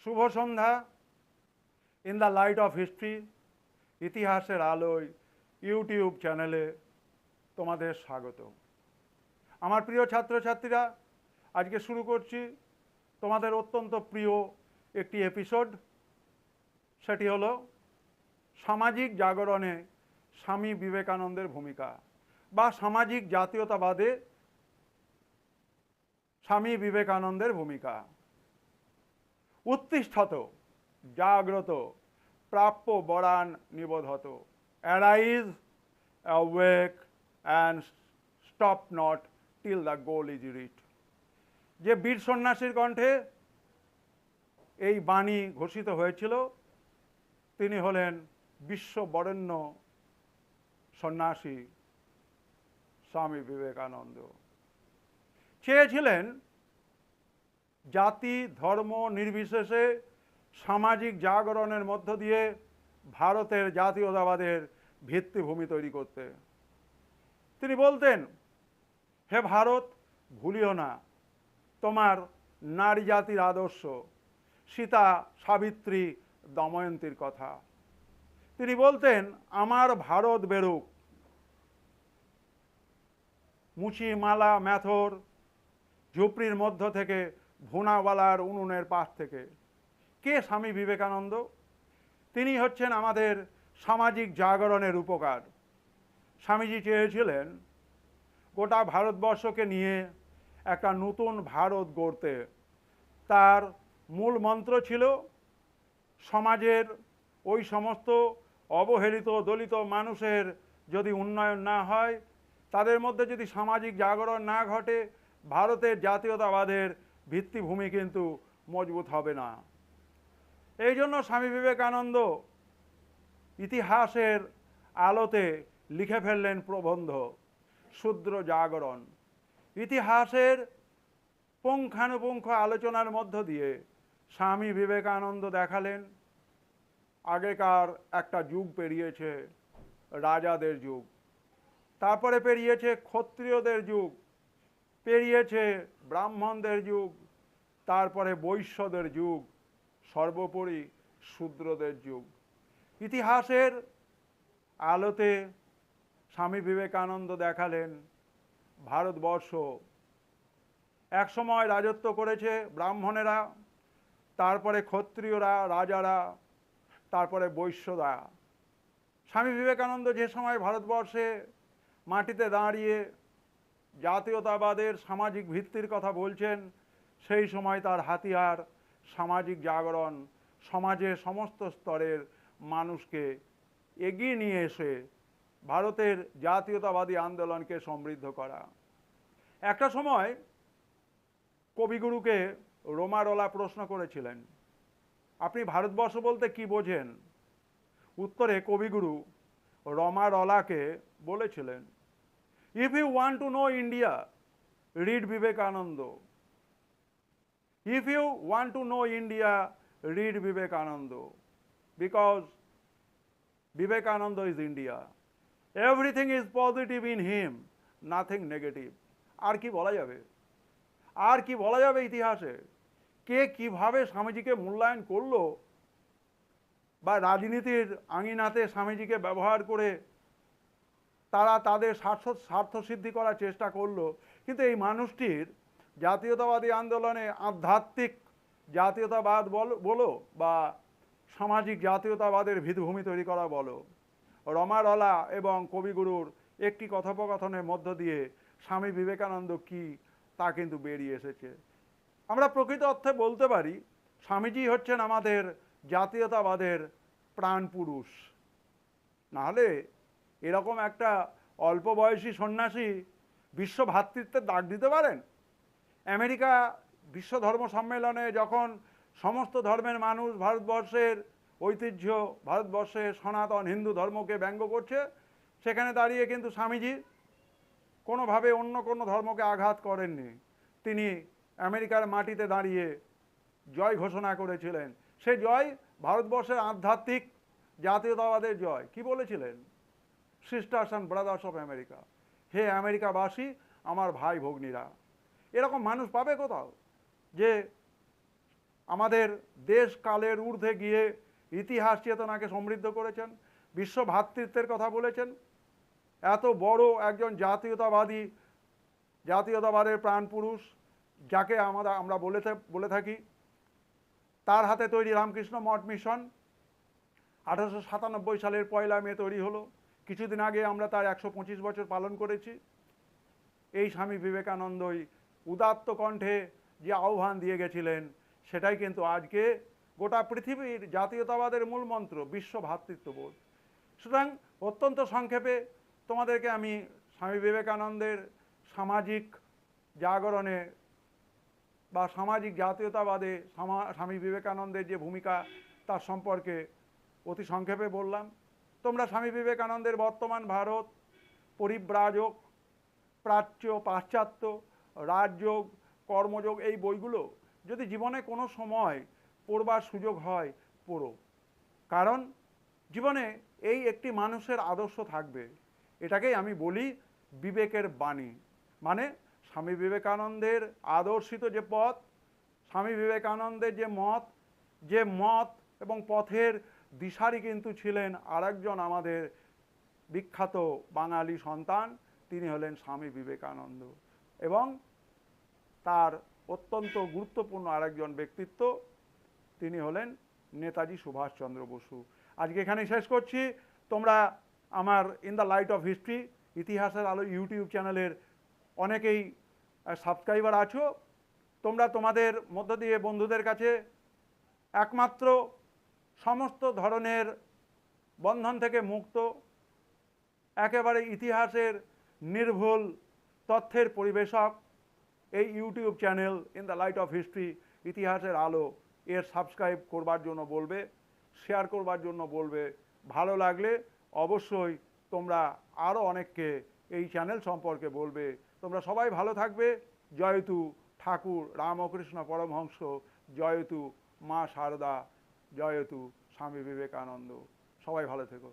শুভ সন্ধ্যা। In the light of history, ইতিহাসের আলোয় ইউটিউব চ্যানেলে তোমাদের স্বাগত। আমার প্রিয় ছাত্রছাত্রীরা, আজকে শুরু করছি তোমাদের অত্যন্ত প্রিয় একটি এপিসোড। সেটি হলো সামাজিক জাগরণে স্বামী বিবেকানন্দের ভূমিকা বা সামাজিক জাতীয়তাবাদে স্বামী বিবেকানন্দের ভূমিকা। উত্তিষ্ঠত, জাগ্রত, প্রাপ্য বরান নিবোধত। Arise, awake and stop not till the goal is reach. যে বীর সন্ন্যাসীর কণ্ঠে এই বাণী ঘোষিত হয়েছিল তিনি হলেন বিশ্ববরেণ্য সন্ন্যাসী স্বামী বিবেকানন্দ। চেয়েছিলেন জাতি ধর্ম নির্বিশেষে সামাজিক জাগরণের মধ্য দিয়ে ভারতের জাতীয়তাবাদের ভিত্তিভূমি তৈরি করতে। তিনি বলতেন, হে ভারত, ভুলিও না তোমার নারী জাতির আদর্শ, সীতা, সাবিত্রী, দময়ন্তীর কথা। তিনি বলতেন, আমার ভারত বেরুক মুচি মালা ম্যাথর ঝুপড়ির মধ্য থেকে, ভুনাওয়ালার উনুনের পাশ থেকে। কে স্বামী বিবেকানন্দ? তিনি হচ্ছেন আমাদের সামাজিক জাগরণের উপকার। স্বামীজি চেয়েছিলেন গোটা ভারতবর্ষকে নিয়ে একটা নতুন ভারত গড়তে। তার মূল মন্ত্র ছিল সমাজের ওই সমস্ত অবহেলিত দলিত মানুষের যদি উন্নয়ন না হয়, তাদের মধ্যে যদি সামাজিক জাগরণ না ঘটে, ভারতের জাতীয়তাবাদের ভিত্তিভূমি কিন্তু মজবুত হবে না। এই জন্য স্বামী বিবেকানন্দ ইতিহাসের আলোতে লিখে ফেললেন প্রবন্ধ শূদ্র জাগরণ। ইতিহাসের পুঙ্খানুপুঙ্খ আলোচনার মধ্য দিয়ে স্বামী বিবেকানন্দ দেখালেন আগেকার একটা যুগ পেরিয়েছে, রাজাদের যুগ, তারপরে পেরিয়েছে ক্ষত্রিয়দের যুগ, পেরিয়েছে ব্রাহ্মণদের যুগ, তারপরে বৈশ্যদের যুগ, সর্বোপরি শূদ্রদের যুগ। ইতিহাসের আলোতে স্বামী বিবেকানন্দ দেখালেন ভারতবর্ষ একসময় রাজত্ব করেছে ব্রাহ্মণেরা, তারপরে ক্ষত্রিয়রা, রাজারা, তারপরে বৈশ্যরা। স্বামী বিবেকানন্দ যে সময় ভারতবর্ষে মাটিতে দাঁড়িয়ে জাতীয়তাবাদের সামাজিক ভিত্তির কথা বলছেন, সেই সময় তার হাতিয়ার সামাজিক জাগরণ, সমাজের সমস্ত স্তরের মানুষকে এগিয়ে নিয়ে এসে ভারতের জাতীয়তাবাদী আন্দোলনকে সমৃদ্ধ করা। একটা সময় কবিগুরুকে রোমারোলা প্রশ্ন করেছিলেন, আপনি ভারতবর্ষ বলতে কি বোঝেন? উত্তরে কবিগুরু রমারলাকে বলেছিলেন, if you want to know India, read Vivekananda. If you want to know India, read Vivekananda, because Vivekananda is India. Everything is positive in him, nothing negative. আর কি বলা যাবে? আর কি বলা যাবে ইতিহাসে? কে কিভাবে স্বামীজিকে মূল্যায়ন করলো বা রাজনীতির আঙিনাতে স্বামীজিকে ব্যবহার করে তারা তাদের স্বার্থ সিদ্ধি করার চেষ্টা করলো, কিন্তু এই মানুষটির জাতীয়তাবাদী আন্দোলনে আধ্যাত্মিক জাতীয়তাবাদ বলো বা সামাজিক জাতীয়তাবাদের ভিত্তিভূমি তৈরি করা বলো, রমারলা এবং কবিগুরুর একটি কথোপকথনের মধ্য দিয়ে স্বামী বিবেকানন্দ কি তা কিন্তু বেরিয়ে এসেছে। আমরা প্রকৃত অর্থে বলতে পারি স্বামীজি হচ্ছেন আমাদের জাতীয়তাবাদের প্রাণ পুরুষ। নাহলে এরকম একটা অল্প বয়সী সন্ন্যাসী বিশ্ব ভ্রাতৃত্বের ডাক দিতে পারেন? আমেরিকা বিশ্ব ধর্ম সম্মেলনে যখন সমস্ত ধর্মের মানুষ ভারতবর্ষের ঐতিহ্য, ভারতবর্ষের সনাতন হিন্দু ধর্মকে ব্যঙ্গ করছে, সেখানে দাঁড়িয়ে কিন্তু স্বামীজি কোনোভাবে অন্য কোনো ধর্মকে আঘাত করেননি। তিনি আমেরিকার মাটিতে দাঁড়িয়ে জয় ঘোষণা করেছিলেন। সে জয় ভারতবর্ষের আধ্যাত্মিক জাতীয়তাবাদের জয়। কি বলেছিলেন? Sisters and brothers of America, হে আমেরিকাবাসী, আমার ভাই ভগ্নীরা। এরকম মানুষ পাবে কোথাও? যে আমাদের দেশ কালের ঊর্ধ্বে গিয়ে ইতিহাস চেতনাকে সমৃদ্ধ করেছেন, বিশ্ব ভ্রাতৃত্বের কথা বলেছেন। এত বড় একজন জাতীয়তাবাদের প্রাণপুরুষ, যাকে আমরা বলে থাকি, তার হাতে তৈরি রামকৃষ্ণ মঠ মিশন 1897 সালের 1 মে তৈরি হলো। কিছুদিন আগে আমরা তার 125 বছর পালন করেছি। এই স্বামী বিবেকানন্দই উদাত্ত কণ্ঠে যে আহ্বান দিয়ে গেছিলেন, সেটাই কিন্তু আজকে গোটা পৃথিবীর জাতীয়তাবাদের মূল মন্ত্র, বিশ্ব ভ্রাতৃত্ববোধ। সুতরাং অত্যন্ত সংক্ষেপে তোমাদেরকে আমি স্বামী বিবেকানন্দের সামাজিক জাগরণে বা সামাজিক জাতীয়তাবাদে স্বামী বিবেকানন্দের যে ভূমিকা তার সম্পর্কে অতি সংক্ষেপে বললাম। তোমরা স্বামী বিবেকানন্দের বর্তমান ভারত, পরিব্রাজক, প্রাচ্য, পাশ্চাত্য, রাজযোগ, কর্মযোগ এই বইগুলো যদি জীবনে কোনো সময় পড়বার সুযোগ হয়, পড়ো। কারণ জীবনে এই একটি মানুষের আদর্শ থাকবে, এটাকেই আমি বলি বিবেকের বাণী। মানে স্বামী বিবেকানন্দের আদর্শিত যে পথ, স্বামী বিবেকানন্দের যে মত এবং পথের দিশারি কিন্তু ছিলেন আরেকজন আমাদের বিখ্যাত বাঙালি সন্তান, তিনি হলেন স্বামী বিবেকানন্দ। এবং তার অত্যন্ত গুরুত্বপূর্ণ আরেকজন ব্যক্তিত্ব, তিনি হলেন নেতাজি সুভাষচন্দ্র বসু। আজকে এখানেই শেষ করছি। তোমরা আমার in the light of history, ইতিহাসের আলো ইউটিউব চ্যানেলের অনেকেই সাবস্ক্রাইবার আছো। তোমরা তোমাদের মধ্য দিয়ে বন্ধুদের কাছে একমাত্র সমস্ত ধরনের বন্ধন থেকে মুক্ত, একেবারে ইতিহাসের নির্ভুল তথ্যের পরিবেশক এই YouTube channel in the light of history, ইতিহাসের আলো, এর সাবস্ক্রাইব করবার জন্য বলবে, শেয়ার করবার জন্য বলবে। ভালো লাগলে অবশ্যই তোমরা আরও অনেককে এই চ্যানেল সম্পর্কে বলবে। তোমরা সবাই ভালো থাকবে। জয়তু ঠাকুর রামকৃষ্ণ পরমহংস, জয়তু মা শারদা, জয়তু স্বামী বিবেকানন্দ। সবাই ভালো থেকো।